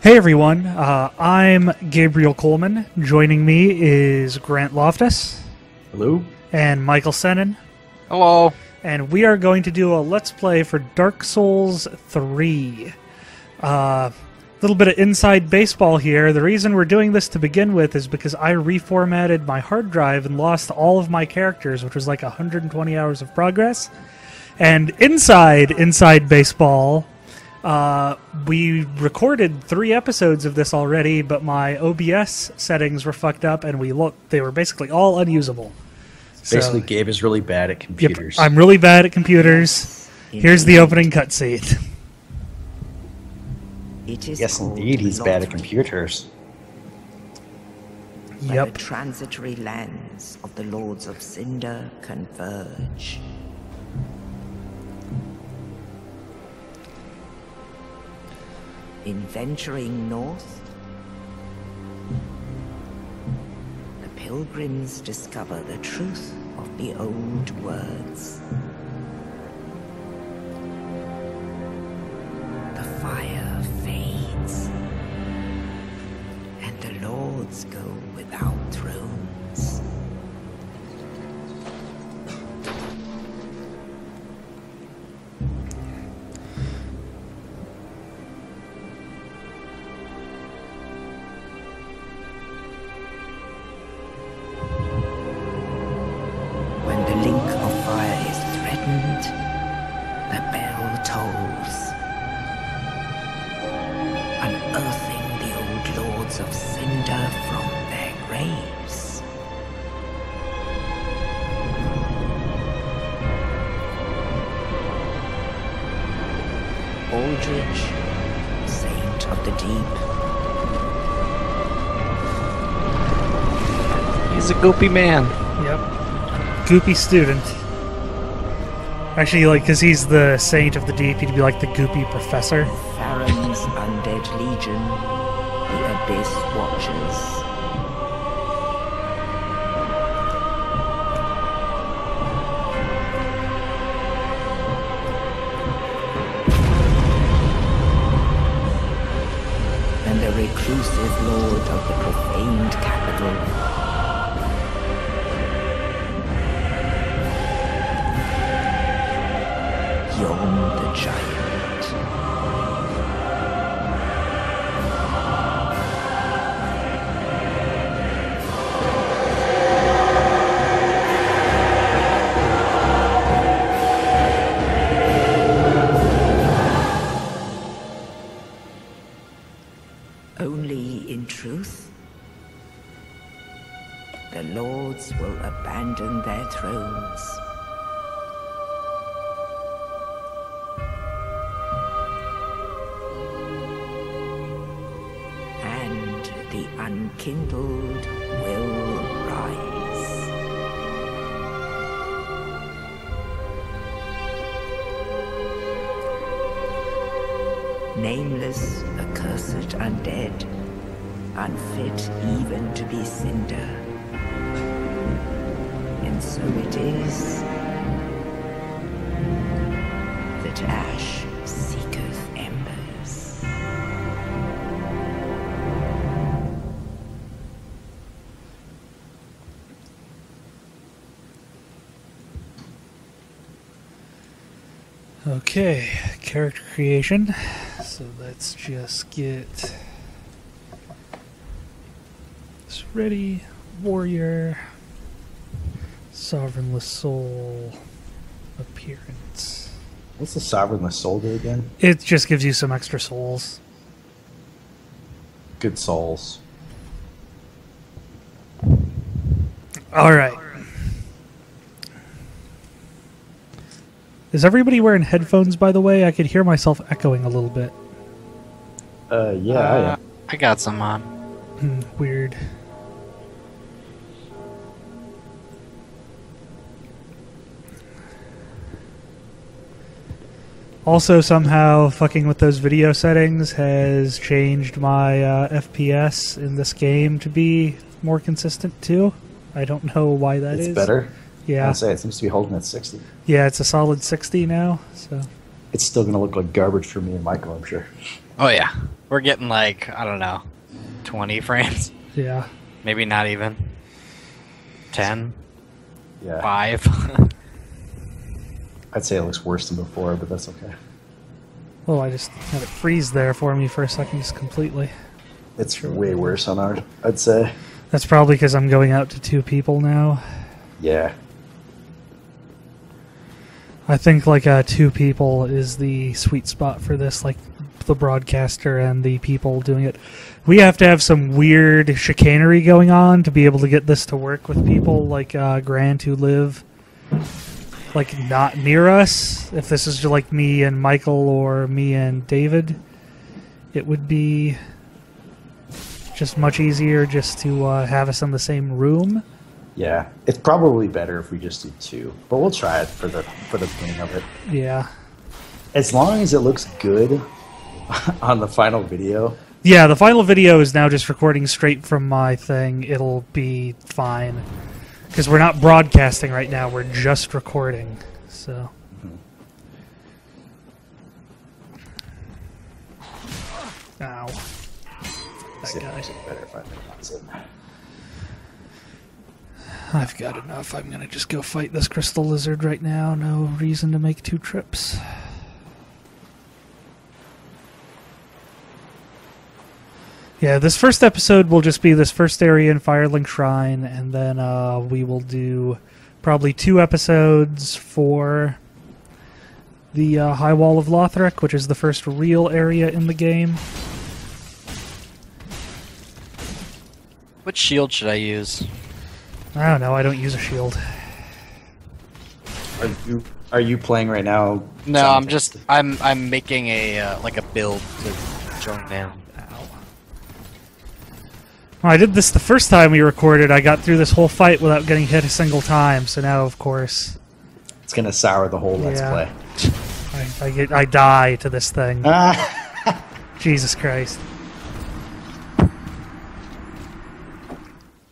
Hey everyone, I'm Gabriel Coleman. Joining me is Grant Loftus. Hello. And Michael Sennin. Hello. And we are going to do a Let's Play for Dark Souls 3. Little bit of inside baseball here. The reason we're doing this to begin with is because I reformatted my hard drive and lost all of my characters, which was like 120 hours of progress. And inside baseball, we recorded 3 episodes of this already, but my OBS settings were fucked up, and they were basically all unusable. Basically, Gabe is really bad at computers. Yep, I'm really bad at computers. Here's the opening cutscene. Yes, indeed, he's bad at computers. Yep. The transitory lands of the Lords of Cinder converge. In venturing north, the pilgrims discover the truth of the old words. The fire fades, and the lords go without thrones. When the link of fire is threatened, the bell tolls, unearthing the old lords of Cinder from their graves. Aldrich, Saint of the Deep. He's a goopy man. Yep. Goopy student. Actually, because he's the Saint of the Deep, he'd be like the goopy professor. Farron's undead legion, the Abyss Watchers. And the reclusive lord of the profaned capital. Yom the Giant. Only in truth, the lords will abandon their thrones. And the unkindled will rise. Nameless, accursed undead, unfit even to be cinder. And so it is that ash seeketh embers. Okay, character creation. So let's just get this ready. Warrior, Sovereignless Soul, appearance. What's the Sovereignless Soul do again? It just gives you some extra souls. Good souls. Alright. Is everybody wearing headphones, by the way? I could hear myself echoing a little bit. Yeah. I got some on. Weird. Also, somehow, fucking with those video settings has changed my FPS in this game to be more consistent, too. I don't know why that is. It's better? Yeah. I'd say it seems to be holding at 60. Yeah, it's a solid 60 now, so... It's still going to look like garbage for me and Michael, I'm sure. Oh yeah, we're getting like, I don't know, 20 frames. Yeah. Maybe not even 10, Yeah. 5. I'd say it looks worse than before, but that's okay. Oh, I just had it freeze there for me for a second, just completely. It's way worse on ours, I'd say. That's probably because I'm going out to 2 people now. Yeah. I think like 2 people is the sweet spot for this, like the broadcaster and the people doing it. We have to have some weird chicanery going on to be able to get this to work with people like Grant who live like not near us. If this is just like me and Michael or me and David, it would be just much easier just to have us in the same room. Yeah. It's probably better if we just do 2, but we'll try it for the beginning of it. Yeah. As long as it looks good on the final video. Yeah, the final video is now just recording straight from my thing. It'll be fine. Because we're not broadcasting right now, we're just recording. So. Ow. That guy. Better if I minimize it. I've got enough. I'm gonna just go fight this crystal lizard right now. No reason to make 2 trips. Yeah, this first episode will just be this first area in Firelink Shrine, and then we will do probably 2 episodes for the High Wall of Lothric, which is the first real area in the game. What shield should I use? I don't know. I don't use a shield. Are you playing right now? No, I'm making a like a build to join down. Well, I did this the first time we recorded. I got through this whole fight without getting hit a single time. So now, of course, It's gonna sour the whole Let's Play. I die to this thing. Jesus Christ.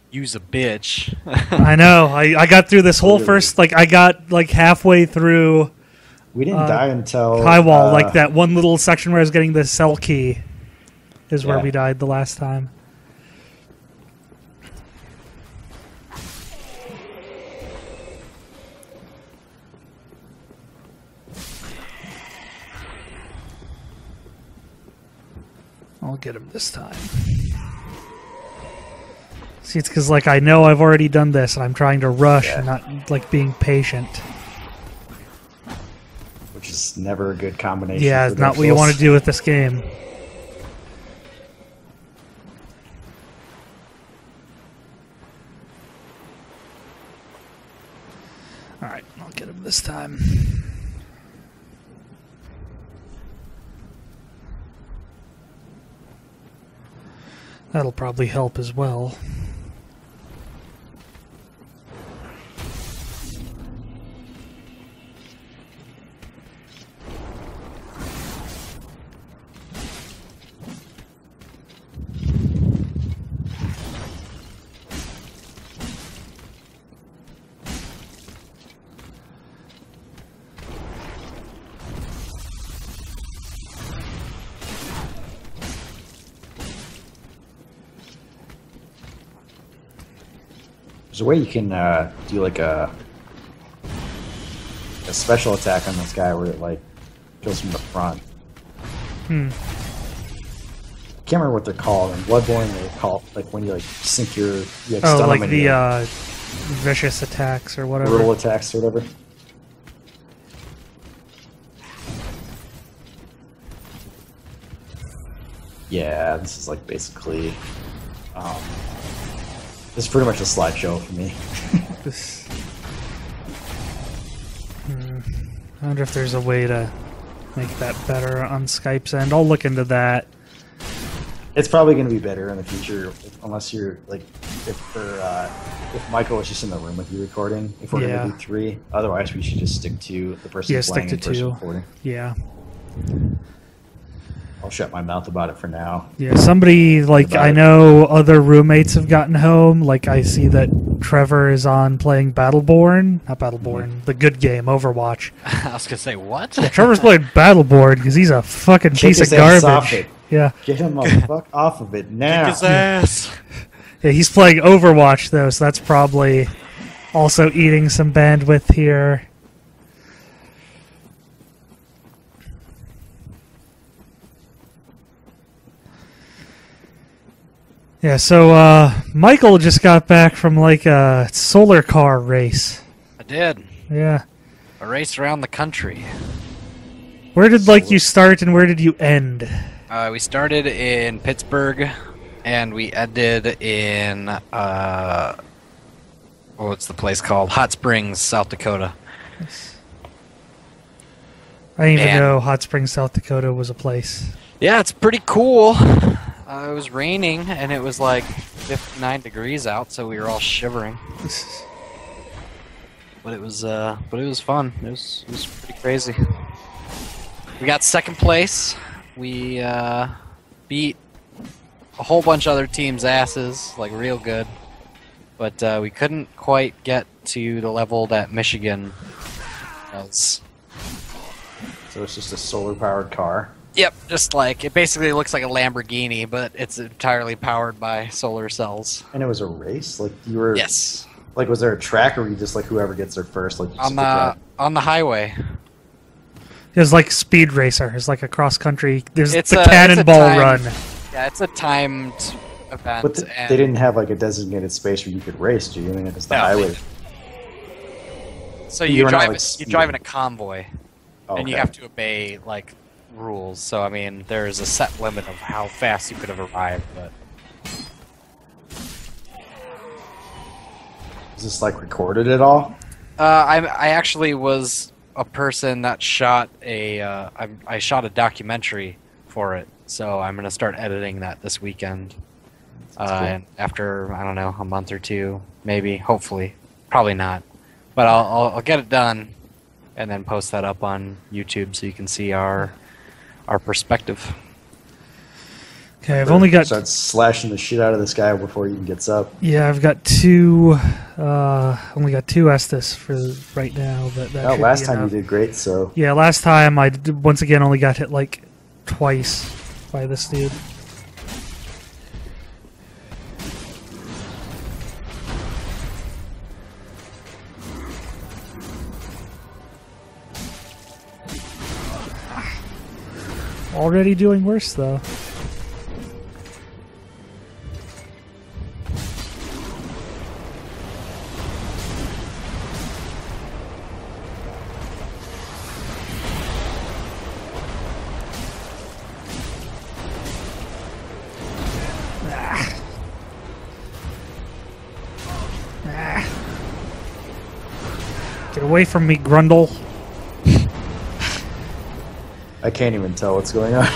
Use a bitch. I know. I got through this whole first, like, I got, like, halfway through We didn't die until High Wall, like, that one little section where I was getting the cell key is where Yeah. we died the last time. I'll get him this time. See, it's because, like, I know I've already done this, and I'm trying to rush and not, like, being patient. which is never a good combination. Yeah, for it's not Dark what you want to Souls. do with this game. Alright, I'll get him this time. That'll probably help as well. There's a way you can do like a special attack on this guy where it like kills from the front. Hmm. I can't remember what they're called. In Bloodborne, they're called like when you like sink your you like Oh, stun like them and the you vicious attacks or whatever. brutal attacks or whatever. Yeah, this is like basically. This is pretty much a slideshow for me. This... I wonder if there's a way to make that better on Skype's end. I'll look into that. It's probably going to be better in the future, unless you're like, if Michael was just in the room with you recording. If we're going to do 3, otherwise we should just stick to the person playing and person recording. Yeah. I'll shut my mouth about it for now. Yeah, somebody, like, I know other roommates have gotten home. Like, I see that Trevor is on playing Battleborn. Not Battleborn, the good game, Overwatch. I was gonna say, what? Yeah, Trevor's playing Battleborn because he's a fucking piece of Shake his ass off garbage. it. Yeah. Get him the fuck off of it now. Kick his ass. Yeah, he's playing Overwatch, though, so that's probably also eating some bandwidth here. Yeah, so Michael just got back from like a solar car race. I did. Yeah. A race around the country. Where did you start and where did you end? We started in Pittsburgh, and we ended in what's the place called? Hot Springs, South Dakota. I didn't even know Hot Springs, South Dakota was a place. Yeah, it's pretty cool. It was raining, and it was like 59 degrees out, so we were all shivering. But it was fun. It was pretty crazy. We got second place. We beat a whole bunch of other teams' asses, like real good. But we couldn't quite get to the level that Michigan was. So it's just a solar-powered car? Yep, just like, it basically looks like a Lamborghini, but it's entirely powered by solar cells. And it was a race? Like, you were... Yes. Like, was there a track, or were you just, like, whoever gets there first? Like, On the highway. It was like Speed Racer. It's like a cross-country... There's It's the a cannonball run. Yeah, it's a timed event. But they didn't have, like, a designated space where you could race, do you? I mean, it was the highway. So you drive in a convoy, and you have to obey, like, rules. So, I mean, there's a set limit of how fast you could have arrived, but... Is this, like, recorded at all? I actually was a person that shot I shot a documentary for it, so I'm going to start editing that this weekend. And after, I don't know, a month or two, maybe, hopefully. Probably not. But I'll get it done and then post that up on YouTube so you can see our perspective. Okay, I've only got... Start slashing the shit out of this guy before he even gets up. Yeah, I've got two... only got two Estus for right now. But that last time you did great, so... Yeah, last time I once again only got hit like twice by this dude. Already doing worse, though. Get away from me, Grundle. I can't even tell what's going on.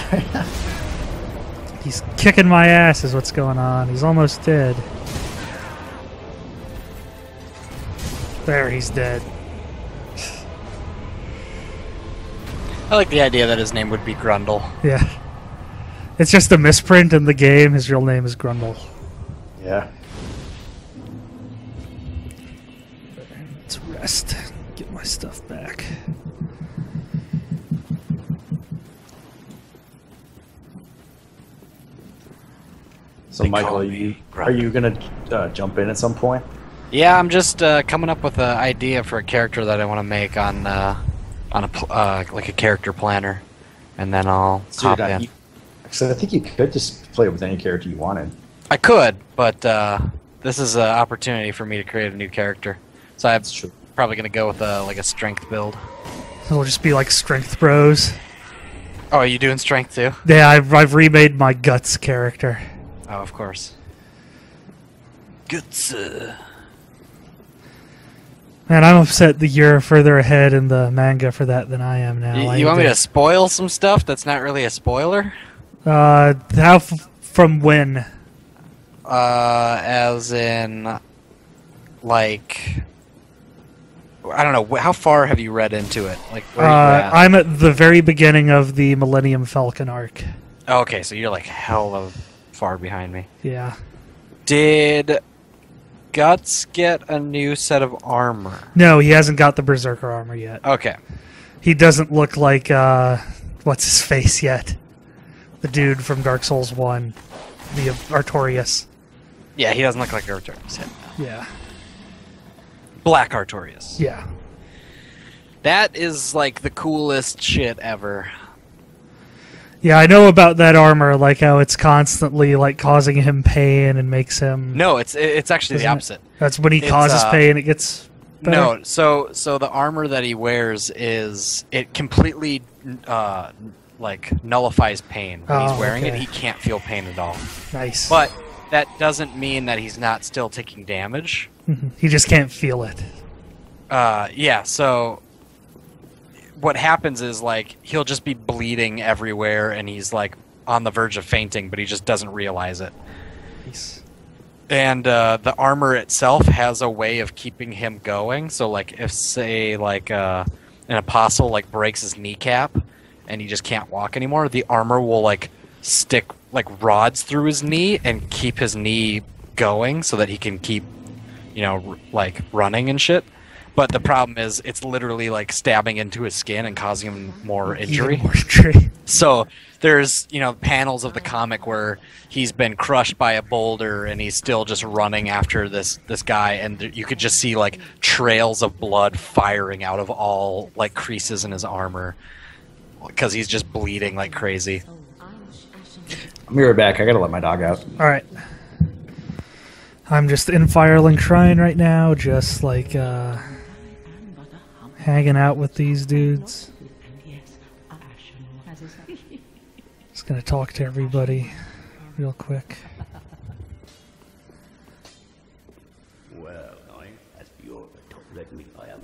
He's kicking my ass is what's going on. He's almost dead. There, he's dead. I like the idea that his name would be Grundle. Yeah. It's just a misprint in the game. His real name is Grundle. Yeah. Let's rest. Get my stuff back. So, Michael, are you going to jump in at some point? Yeah, I'm just coming up with an idea for a character that I want to make on like a character planner, and then I'll hop in. So I think you could just play with any character you wanted. I could, but this is an opportunity for me to create a new character. So I'm probably going to go with like a strength build. It'll just be like Strength Bros. Oh, are you doing strength too? Yeah, I've remade my Guts character. Oh, of course. Guts. Man, I'm upset that you're further ahead in the manga for that than I am now. You want me to spoil some stuff that's not really a spoiler? From when? As in, like, I don't know. How far have you read into it? Like, where are you at? I'm at the very beginning of the Millennium Falcon arc. Oh, okay, so you're like hella far behind me. Yeah. Did Guts get a new set of armor? No, he hasn't got the Berserker armor yet. Okay. He doesn't look like, what's his face yet? The dude from Dark Souls 1, the Artorias. Yeah, he doesn't look like Artorias. Yeah. Black Artorias. Yeah. That is like the coolest shit ever. Yeah, I know about that armor, like how it's constantly like causing him pain and makes him. No, it's actually the opposite. That's when he causes pain, it gets better? No, so the armor that he wears it completely like nullifies pain. When he's wearing it, he can't feel pain at all. Nice. But that doesn't mean that he's not still taking damage. He just can't feel it. Yeah, so what happens is like he'll just be bleeding everywhere and he's like on the verge of fainting, but he just doesn't realize it. Nice. And the armor itself has a way of keeping him going. So like if say like an apostle like breaks his kneecap and he just can't walk anymore, the armor will like stick like rods through his knee and keep his knee going so that he can keep, you know, like running and shit. But the problem is it's literally like stabbing into his skin and causing him more injury. So there's, you know, panels of the comic where he's been crushed by a boulder and he's still just running after this guy, and you could just see like trails of blood firing out of all like creases in his armor because he's just bleeding like crazy. I'll be right back. I gotta let my dog out. All right. I'm just in Firelink Shrine right now, just like hanging out with these dudes. Just gonna talk to everybody real quick. Well, as for your let me I am.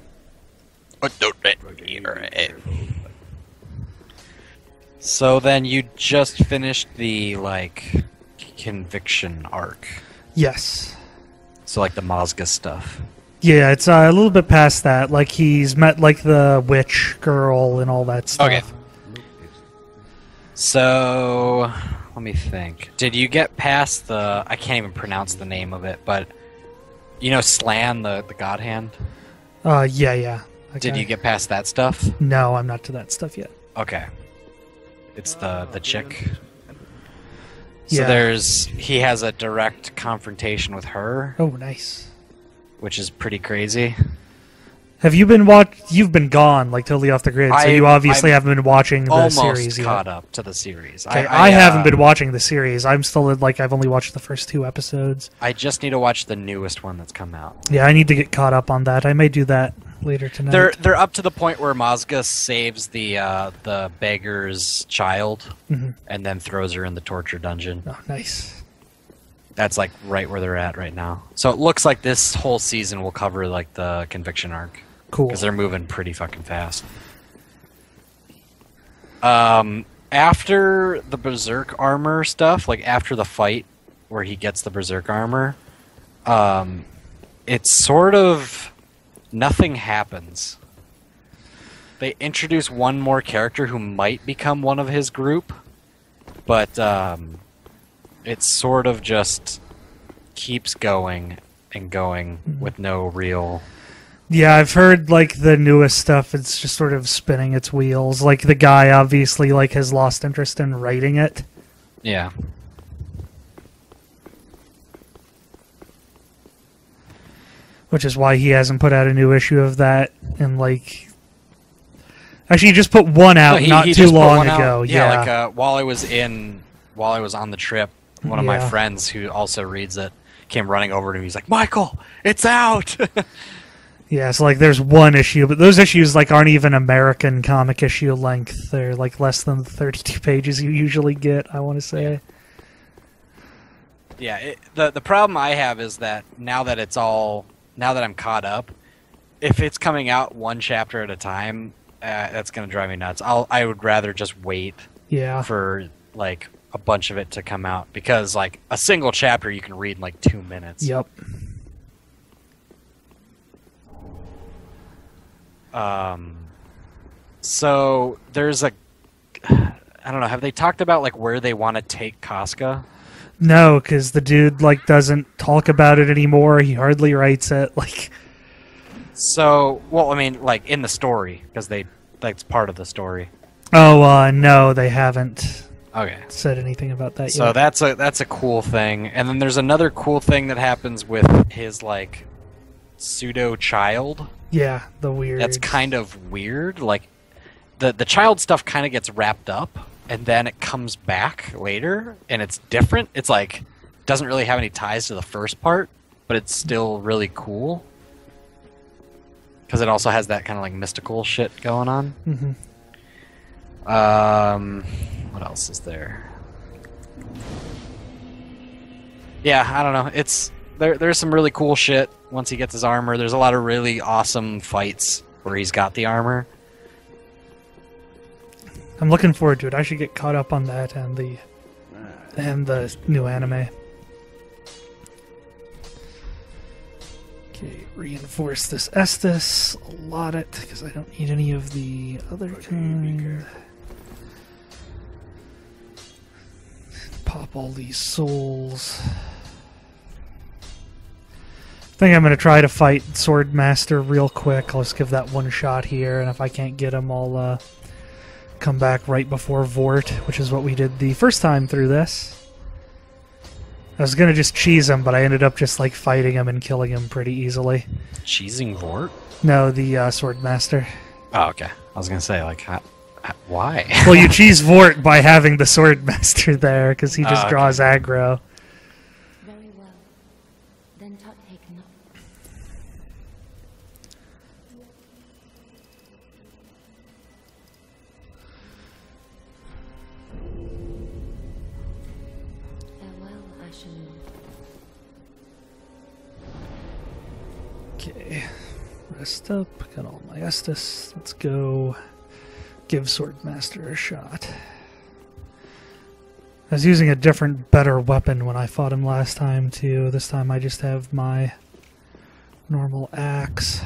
So then you just finished the like conviction arc. Yes. So like the Mazga stuff. Yeah, it's a little bit past that. Like he's met like the witch girl and all that stuff. Okay. So let me think. Did you get past the? I can't even pronounce the name of it, but you know Slan, the God Hand. Yeah. Did you get past that stuff? No, I'm not to that stuff yet. Okay. It's the chick. So Yeah. he has a direct confrontation with her. Oh, nice. Which is pretty crazy. Have you been You've been gone, like totally off the grid, so you obviously haven't been watching the series yet. Almost caught up to the series. Okay, I haven't been watching the series. I'm still I've only watched the first 2 episodes. I just need to watch the newest one that's come out. Yeah, I need to get caught up on that. I may do that later tonight. They're up to the point where Mazga saves the beggar's child and then throws her in the torture dungeon. Oh, nice. That's like right where they're at right now. So it looks like this whole season will cover like the conviction arc. Cool. Because they're moving pretty fucking fast. After the Berserk armor stuff, like after the fight where he gets the Berserk armor, it's sort of nothing happens. They introduce one more character who might become one of his group, but it sort of just keeps going and going with no real... Yeah, I've heard like the newest stuff, it's just sort of spinning its wheels. Like the guy obviously like has lost interest in writing it. Yeah. Which is why he hasn't put out a new issue of that in like... Actually, he just put one out not too long ago. Yeah, like while I was on the trip, one of my friends who also reads it came running over to me. He's like, "Michael, it's out!" Yeah, so like there's one issue, but those issues like aren't even American comic issue length. They're like less than 32 pages you usually get, I want to say. Yeah, the problem I have is that now that I'm caught up, if it's coming out one chapter at a time, that's gonna drive me nuts. I would rather just wait for like a bunch of it to come out, because like a single chapter you can read in like 2 minutes. Yep. So there's I don't know, have they talked about like where they want to take Casca? No, because the dude like doesn't talk about it anymore. He hardly writes it. Like, so well, I mean, like in the story, because that's part of the story. Oh, no, they haven't. said anything about that yet. So that's a cool thing. And then there's another cool thing that happens with his like pseudo child. Yeah, the weird. That's kind of weird. Like the child stuff kind of gets wrapped up and then it comes back later and it's different. It's like doesn't really have any ties to the first part, but it's still really cool. Because it also has that kind of like mystical shit going on. Mm-hmm. What else is there? Yeah, I don't know. It's there's some really cool shit once he gets his armor. There's a lot of really awesome fights where he's got the armor. I'm looking forward to it. I should get caught up on that and the new anime. Okay, reinforce this Estus, allot it, because I don't need any of the other kind. Pop all these souls. I think I'm going to try to fight Sword Master real quick. I'll just give that one shot here, and if I can't get him, I'll come back right before Vort, which is what we did the first time through this. I was gonna just cheese him, but I ended up just like fighting him and killing him pretty easily. Cheesing Vort? No, the Sword Master. Oh, okay. I was gonna say, like, why? Well, you cheese Vort by having the Sword Master there, because he just draws aggro. Very well. Then take no. Farewell, Ashen. Okay, rest up. Got all my Estus. Let's go give Swordmaster a shot. I was using a different, better weapon when I fought him last time, too. This time I just have my normal axe.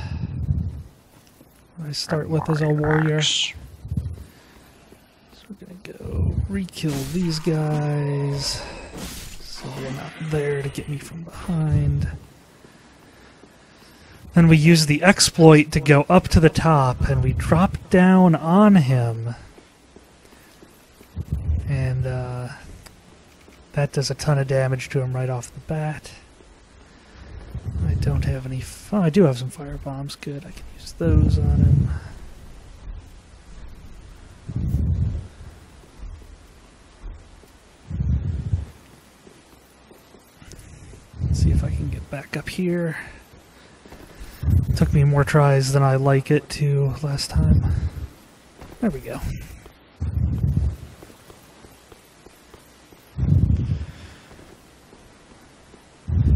What I start with as a warrior. So we're gonna go re-kill these guys. So they're not there to get me from behind. Then we use the exploit to go up to the top, and we drop down on him. And that does a ton of damage to him right off the bat. I don't have any... Oh, I do have some fire bombs. Good, I can use those on him. Let's see if I can get back up here. Took me more tries than I like it to last time. There we go.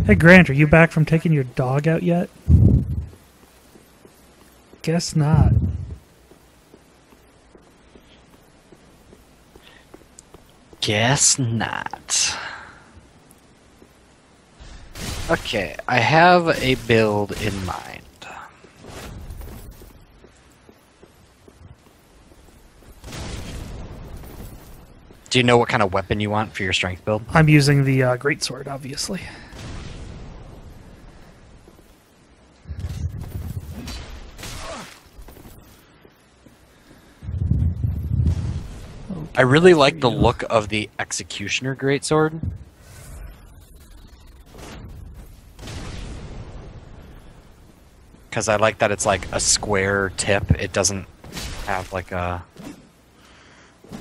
Hey Grant, are you back from taking your dog out yet? Guess not. Guess not. Okay, I have a build in mind. Do you know what kind of weapon you want for your strength build? I'm using the greatsword, obviously. I really like the look of the Executioner greatsword. Because I like that it's like a square tip. It doesn't have like a...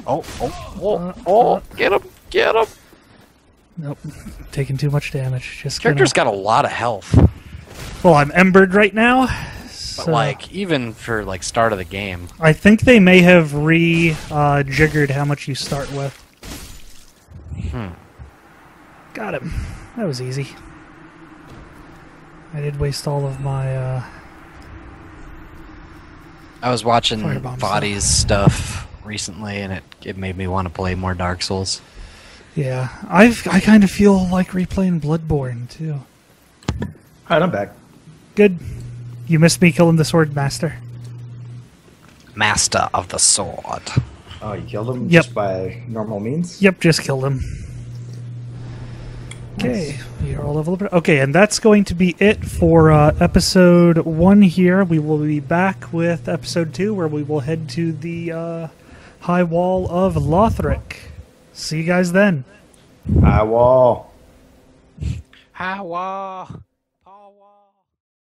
Oh, get him, get him! Nope, taking too much damage. Just Character's got a lot of health. Well, I'm embered right now. But like, even for like start of the game. I think they may have jiggered how much you start with. Got him. That was easy. I did waste all of my I was watching Body's stuff recently, and it made me want to play more Dark Souls. Yeah, I kind of feel like replaying Bloodborne too. Alright, I'm back. Good. You missed me killing the Sword Master. Master of the Sword. Oh, you killed him Yep. just by normal means? Yep, just killed him. Okay, we are all level up. Okay, and that's going to be it for episode 1 here. We will be back with episode 2, where we will head to the High Wall of Lothric. See you guys then. High Wall. High Wall. Paul Wall.